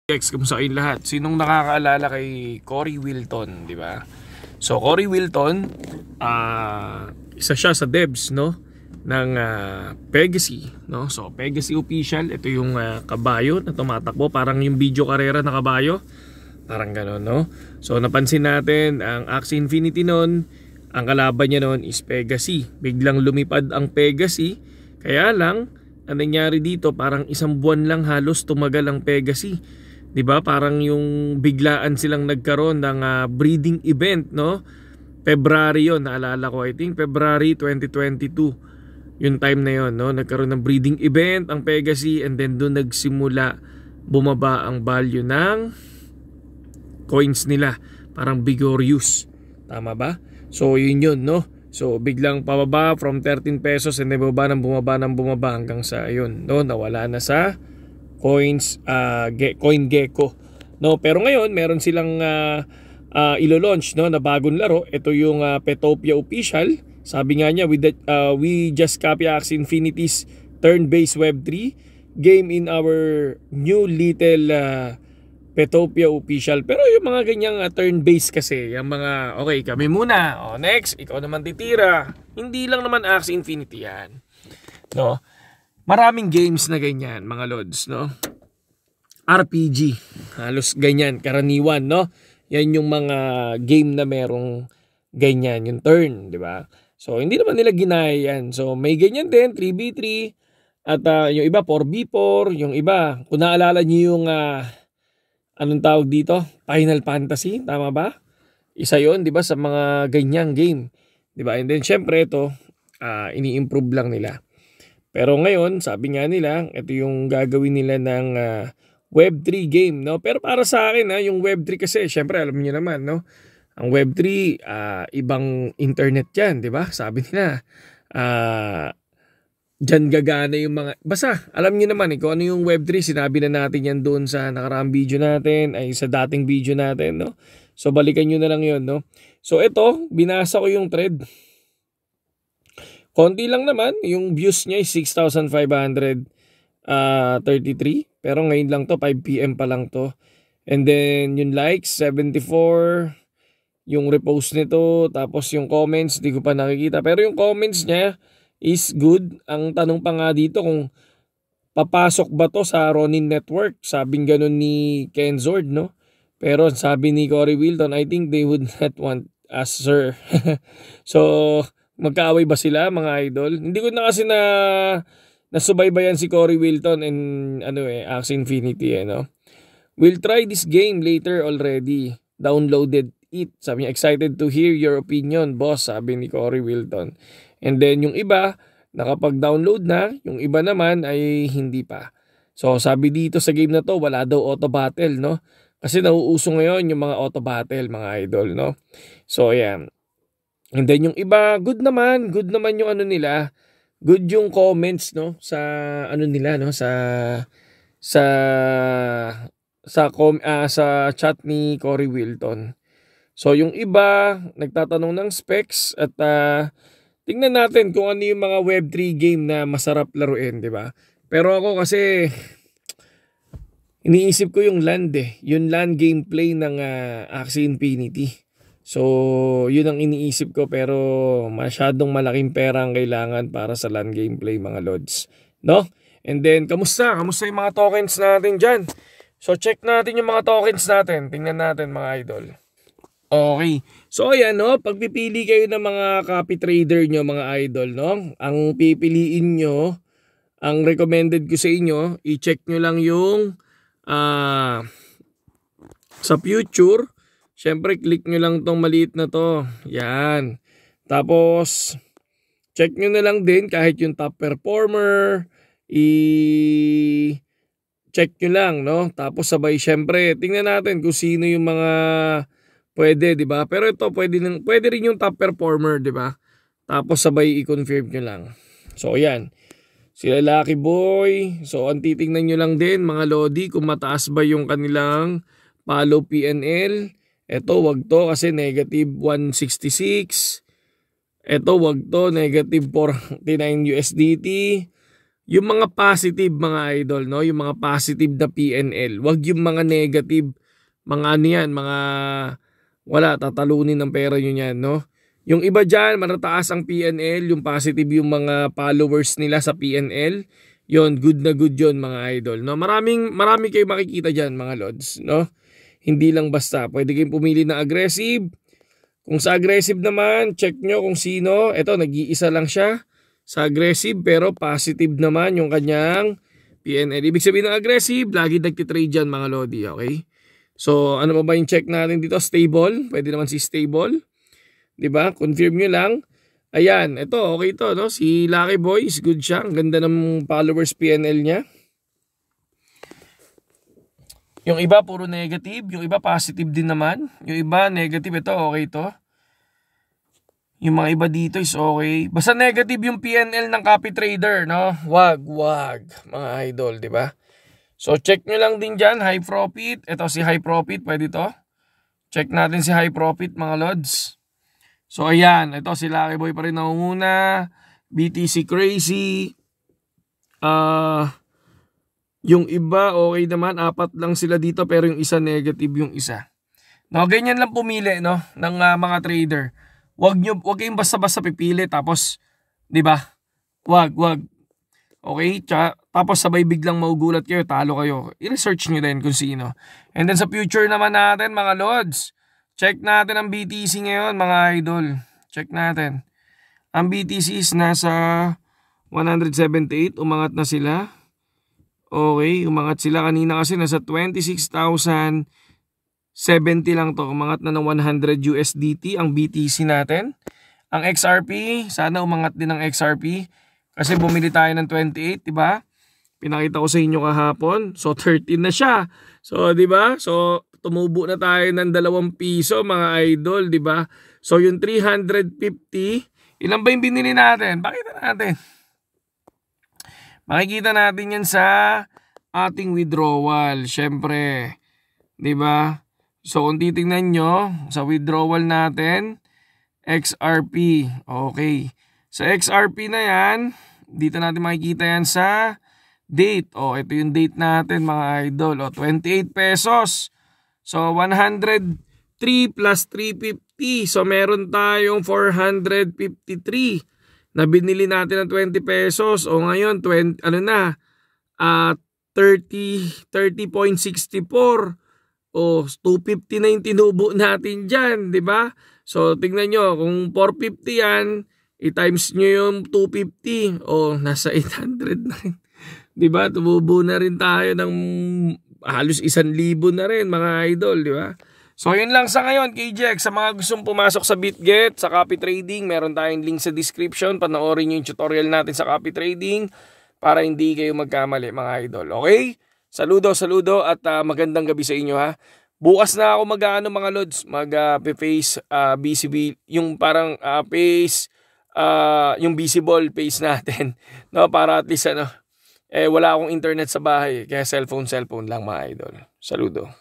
Kamusta kayong lahat? Sinong nakakaalala kay Cory Wilton, di ba? So Cory Wilton, isa siya sa devs, no, ng Pegasus, no? So Pegasus official, ito yung kabayo na tumatakbo, parang yung video karera na kabayo, parang gano'n, no? So napansin natin ang Axie Infinity noon, ang kalaban niya noon is Pegasus. Biglang lumipad ang Pegasus, kaya lang ang nangyari dito, parang isang buwan lang halos tumagal ang Pegasus. 'Di ba? Parang yung biglaan silang nagkaroon ng breeding event, no? February 'yon, naalala ko. I think February 2022. Yung time na 'yon, no? Nagkaroon ng breeding event ang Pegasus, and then doon nagsimula bumaba ang value ng coins nila. Parang Bigorius. Tama ba? So yun, no? So biglang pababa from 13 pesos and then bumaba hanggang sa ayun, no? Nawala na sa coins, CoinGecko, no? Pero ngayon meron silang ilo-launch, no, na bagong laro. Ito yung Petopia official. Sabi nga niya, we just copy Axie Infinity's turn-based Web3 game in our new little Petopia official. Pero yung mga ganyang turn-based kasi, yung mga okay, kami muna, next ikaw naman titira. Hindi lang naman Axie Infinity yan, no? Maraming games na ganyan, mga lods, no? RPG, halos ganyan, karaniwan, no? Yan yung mga game na merong ganyan, yung turn, di ba? So, hindi naman nila ginaya yan. So, may ganyan din, 3v3, at yung iba, 4v4, yung iba, kung naalala nyo yung, anong tawag dito? Final Fantasy, tama ba? Isa yon, di ba, sa mga ganyang game. Di ba? And then, syempre, ito, ini-improve lang nila. Pero ngayon, sabi nga nila, ito yung gagawin nila ng Web3 game, no? Pero para sa akin, yung Web3 kasi, syempre, alam niyo naman, no? Ang Web3, ibang internet yan, di ba? Sabi nila, dyan gagana yung mga... Basta, alam niyo naman, kung ano yung Web3, sinabi na natin yan doon sa nakaraang video natin, ay sa dating video natin, no? So, balikan nyo na lang yun, no? So, ito, binasa ko yung thread. Konti lang naman, yung views niya is 6,533. Pero ngayon lang to, 5 PM pa lang to. And then yung likes, 74. Yung repost nito, tapos yung comments, di ko pa nakikita. Pero yung comments niya is good. Ang tanong pa nga dito kung papasok ba to sa Ronin Network. Sabing ganun ni Ken Zord, no? Pero sabi ni Cory Wilton, I think they would not want us, sir. So... magkaaway ba sila, mga idol? Hindi ko na kasi nasubaybayan si Cory Wilton and Axie Infinity, no? We'll try this game later already. Downloaded it. Sabi niya, excited to hear your opinion, boss, sabi ni Cory Wilton. And then yung iba, nakapag-download na, yung iba naman ay hindi pa. So sabi dito sa game na to, wala daw auto battle, no? Kasi nauuso ngayon yung mga auto battle, mga idol, no? So ayan. And then yung iba, good naman yung ano nila. Good yung comments, no, sa ano nila, no, sa chat ni Cory Wilton. So yung iba nagtatanong ng specs at tingnan natin kung ano yung mga Web3 game na masarap laruin, di ba? Pero ako kasi iniisip ko yung land, yung land gameplay ng Axie Infinity. So, yun ang iniisip ko, pero masyadong malaking pera ang kailangan para sa LAN gameplay, mga lods, no? And then, kamusta yung mga tokens natin dyan? So, check natin yung mga tokens natin. Tingnan natin, mga idol. Okay. So, ayan, no? Pagpipili kayo ng mga copy trader nyo, mga idol, no? Ang pipiliin nyo, ang recommended ko sa inyo, i-check nyo lang yung sa future. Siyempre, click nyo lang tong maliit na to. Yan. Tapos, check nyo na lang din kahit yung top performer. I-check nyo lang, no? Tapos sabay, siyempre, tingnan natin kung sino yung mga pwede, di ba? Pero ito, pwede rin yung top performer, di ba? Tapos sabay i-confirm nyo lang. So, yan. Sila Lucky Boy. So, ang titingnan nyo lang din, mga Lodi, kung mataas ba yung kanilang follow PNL. Ito, wag to kasi negative 166. Ito, wag to, negative 49 USDT. yung mga positive mga idol, no? Yung mga positive na PNL. Wag yung mga negative, mga ano yan, mga wala, tatalunin ng pera nyo yan, no? Yung iba dyan, matataas ang PNL, yung positive yung mga followers nila sa PNL. Yon, good na good yon mga idol, no? Marami kayo makikita dyan mga lods, no? Hindi lang basta, pwede kayong pumili ng aggressive. Kung sa aggressive naman, check nyo kung sino. Ito, nag-iisa lang siya sa aggressive pero positive naman yung kanyang PNL. Ibig sabihin ng aggressive, lagi nagtitrade dyan mga lodi, okay? So, ano pa ba yung check natin dito? Stable, pwede naman si stable. Diba? Confirm nyo lang. Ayan, ito, okay to, no? Si Lucky Boy is good siya. Ang ganda ng followers PNL niya. Yung iba puro negative, yung iba positive din naman. Yung iba negative, ito okay to. Yung mga iba dito is okay. Basta negative yung PNL ng copy trader, no? Wag mga idol, di ba? So check nyo lang din dyan, high profit. Ito si high profit, pwede to. Check natin si high profit mga lods. So ayan, ito si Lucky Boy pa rin nangunguna. BTC crazy. Yung iba okay naman, 4 lang sila dito pero yung isa negative yung isa. No, ganyan lang pumili, no, ng mga trader. Wag kayong basta-basta pipili tapos 'di ba? Wag. Okay? Tapos sabay biglang maugulat kayo, talo kayo. I-research niyo din kung sino. And then sa future naman natin mga lods, check natin ang BTC ngayon mga idol. Check natin. Ang BTC is nasa 178, umangat na sila. Okay, umangat sila kanina kasi nasa 26,070 lang to. Umangat na ng 100 USDT ang BTC natin. Ang XRP, sana umangat din ang XRP kasi bumili tayo ng 28, 'di ba? Pinakita ko sa inyo kahapon. So 13 na siya. So 'di ba? So tumubo na tayo ng 2 piso mga idol, 'di ba? So yung 350, ilan ba yung binili natin? Pakita natin. Makikita natin yan sa ating withdrawal. Syempre, 'di ba? So kung titingnan nyo sa withdrawal natin, XRP. Okay. Sa XRP na yan, dito natin makikita yan sa date. Ito yung date natin mga idol. 28 pesos. So 103 plus 350. So meron tayong 453 na binili natin ng 20 pesos. Ngayon, 30.64. 250 na yung tinubo natin dyan, di ba? So, tingnan nyo, kung 450 yan, i-times nyo yung 250. Nasa 800 na rin. Di ba? Tumubo na rin tayo ng halos 1,000 na rin, mga idol, di ba? So, yun lang sa ngayon, KJX. Sa mga gustong pumasok sa BitGet, sa copy trading, meron tayong link sa description. Panoorin nyo yung tutorial natin sa copy trading para hindi kayo magkamali, mga idol. Okay? Saludo at magandang gabi sa inyo, ha. Bukas na ako mga lods, face BCB, yung parang face yung visible face natin, no, para at least wala akong internet sa bahay, kaya cellphone lang mga idol. Saludo.